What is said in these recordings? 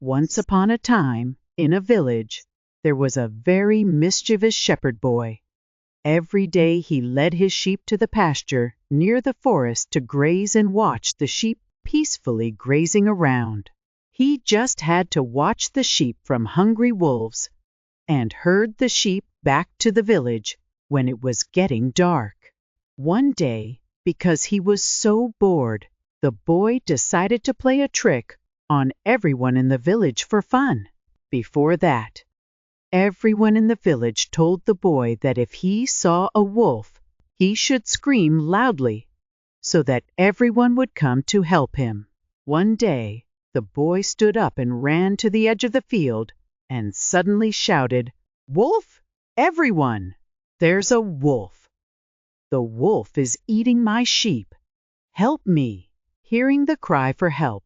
Once upon a time, in a village, there was a very mischievous shepherd boy. Every day he led his sheep to the pasture near the forest to graze and watch the sheep peacefully grazing around. He just had to watch the sheep from hungry wolves and herd the sheep back to the village when it was getting dark. One day, because he was so bored, the boy decided to play a trick on everyone in the village for fun. Before that, everyone in the village told the boy that if he saw a wolf, he should scream loudly so that everyone would come to help him. One day, the boy stood up and ran to the edge of the field and suddenly shouted, "Wolf! Everyone! There's a wolf! The wolf is eating my sheep! Help me!" Hearing the cry for help,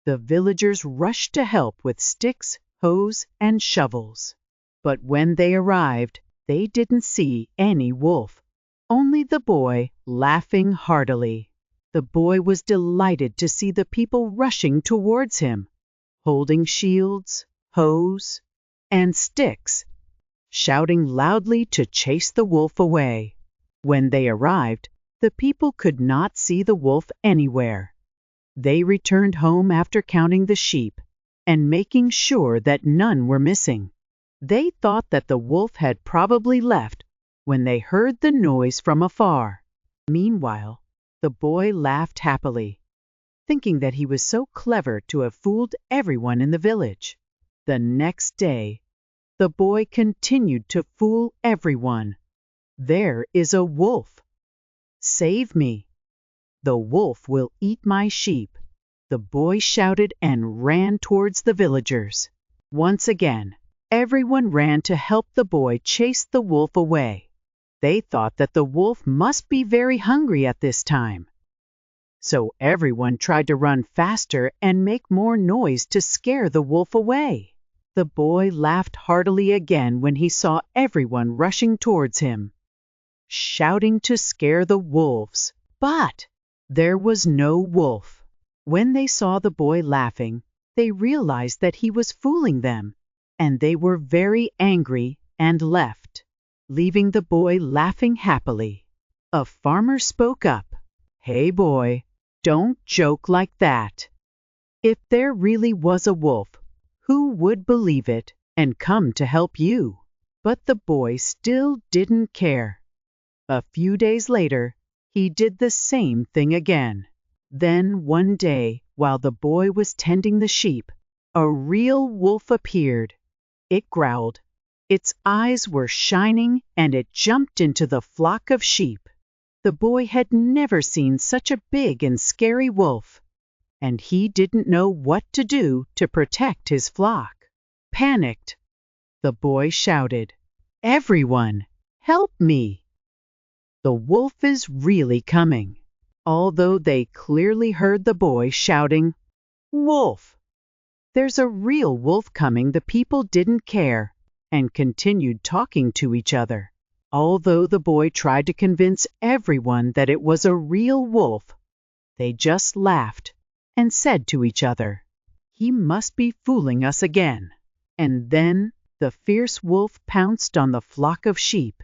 the villagers rushed to help with sticks, hoes, and shovels. But when they arrived, they didn't see any wolf, only the boy laughing heartily. The boy was delighted to see the people rushing towards him, holding shields, hoes, and sticks, shouting loudly to chase the wolf away. When they arrived, the people could not see the wolf anywhere. They returned home after counting the sheep and making sure that none were missing. They thought that the wolf had probably left when they heard the noise from afar. Meanwhile, the boy laughed happily, thinking that he was so clever to have fooled everyone in the village. The next day, the boy continued to fool everyone. "There is a wolf! Save me! The wolf will eat my sheep!" The boy shouted and ran towards the villagers. Once again, everyone ran to help the boy chase the wolf away. They thought that the wolf must be very hungry at this time. So everyone tried to run faster and make more noise to scare the wolf away. The boy laughed heartily again when he saw everyone rushing towards him, shouting to scare the wolves. But there was no wolf. When they saw the boy laughing, they realized that he was fooling them, and they were very angry and left, leaving the boy laughing happily. A farmer spoke up. "Hey boy, don't joke like that. If there really was a wolf, who would believe it and come to help you?" But the boy still didn't care. A few days later, he did the same thing again. Then one day, while the boy was tending the sheep, a real wolf appeared. It growled. Its eyes were shining, and it jumped into the flock of sheep. The boy had never seen such a big and scary wolf, and he didn't know what to do to protect his flock. Panicked, the boy shouted, "Everyone, help me! The wolf is really coming." Although they clearly heard the boy shouting, "Wolf! There's a real wolf coming," the people didn't care and continued talking to each other. Although the boy tried to convince everyone that it was a real wolf, they just laughed and said to each other, "He must be fooling us again." And then the fierce wolf pounced on the flock of sheep,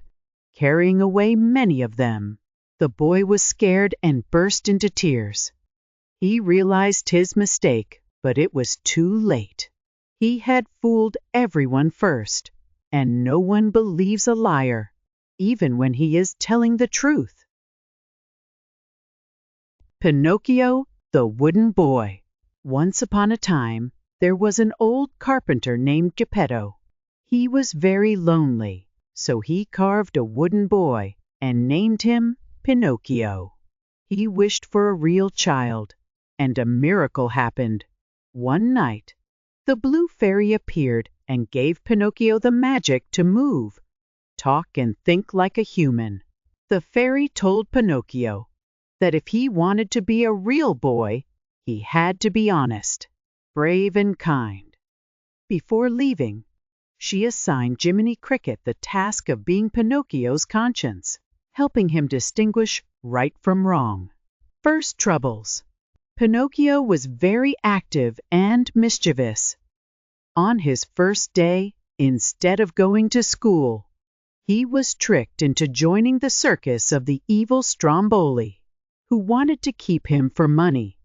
carrying away many of them. The boy was scared and burst into tears. He realized his mistake, but it was too late. He had fooled everyone first, and no one believes a liar, even when he is telling the truth. Pinocchio, the Wooden Boy. Once upon a time, there was an old carpenter named Geppetto. He was very lonely, so he carved a wooden boy and named him Pinocchio. He wished for a real child, and a miracle happened. One night, the blue fairy appeared and gave Pinocchio the magic to move, talk, and think like a human. The fairy told Pinocchio that if he wanted to be a real boy, he had to be honest, brave, and kind. Before leaving, she assigned Jiminy Cricket the task of being Pinocchio's conscience, helping him distinguish right from wrong. First troubles. Pinocchio was very active and mischievous. On his first day, instead of going to school, he was tricked into joining the circus of the evil Stromboli, who wanted to keep him for money.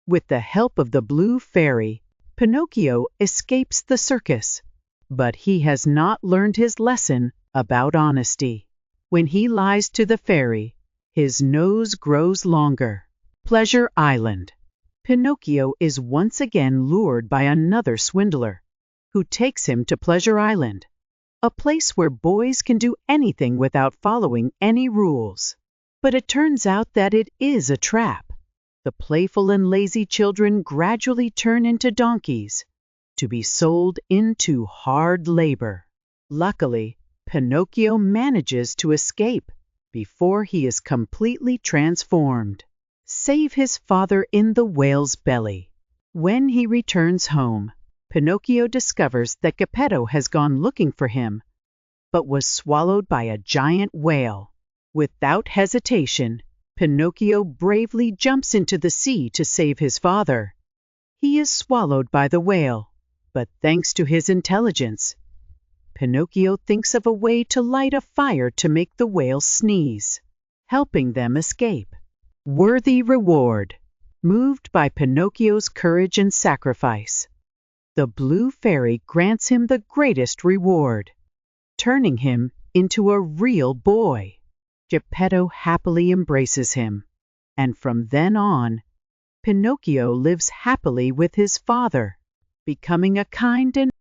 With the help of the blue fairy, Pinocchio escapes the circus, but he has not learned his lesson about honesty. When he lies to the fairy, his nose grows longer. Pleasure Island. Pinocchio is once again lured by another swindler, who takes him to Pleasure Island, a place where boys can do anything without following any rules. But it turns out that it is a trap. The playful and lazy children gradually turn into donkeys, to be sold into hard labor. Luckily, Pinocchio manages to escape before he is completely transformed. Save his father in the whale's belly. When he returns home, Pinocchio discovers that Geppetto has gone looking for him, but was swallowed by a giant whale. Without hesitation, Pinocchio bravely jumps into the sea to save his father. He is swallowed by the whale, but thanks to his intelligence, Pinocchio thinks of a way to light a fire to make the whale sneeze, helping them escape. Worthy reward. Moved by Pinocchio's courage and sacrifice, the blue fairy grants him the greatest reward, turning him into a real boy. Geppetto happily embraces him, and from then on, Pinocchio lives happily with his father, becoming a kind and